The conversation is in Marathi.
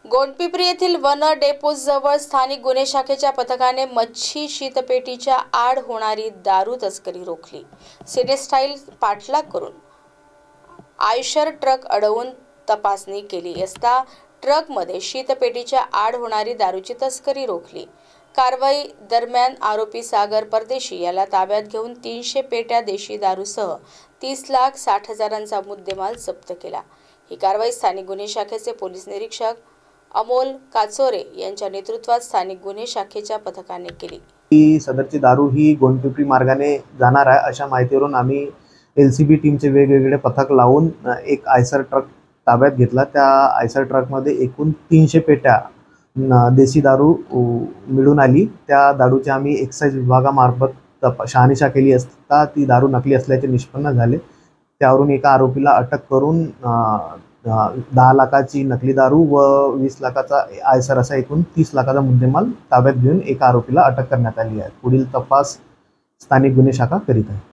गोंडपिंपरी येथील वन डेपोजवळ स्थानिक गुन्हे शाखेच्या पथकाने मच्छी शीतपेटीच्या आड होणारी दारू तस्करी रोखली। सिने स्टाईल पाठलाग करून आयशर ट्रक अडवून तपासणी केली असता ट्रकमध्ये शीतपेटीच्या आड होणारी दारूची तस्करी रोखली। कारवाई दरम्यान आरोपी सागर परदेशी याला ताब्यात घेऊन 300 पेट्या देशी दारूसह 30,60,000चा मुद्देमाल जप्त केला। ही कारवाई स्थानिक गुन्हे शाखेचे पोलीस निरीक्षक अमोल काचोरे यांच्या नेतृत्वात स्थानिक गुन्हे शाखेच्या पथकाने केली। ही सदरची दारू ही गोंडपिंपरी मार्गाने जाणार आहे अशा माहितीवरून आम्ही LCB टीमचे वेगवेगळे पथक लावून एक आयसर ट्रक ताब्यात घेतला। त्या आयसर ट्रकमध्ये एकूण 300 पेट्या देशी दारू मिळून आली। त्या दारूची आम्ही एक्साइज विभागामार्फत शहानिशा केली असता ती दारू नकली असल्याचे निष्पन्न झाले। त्यावरून एका आरोपीला अटक करून 10 लाखाची नकली दारू व 20 लाखाचा आयसर असा एकूण 30 लाखाचा मुद्देमाल ताब्यात घेऊन एका आरोपीला अटक करण्यात आली आहे। पुढील तपास स्थानिक गुन्हे शाखा करीत आहे।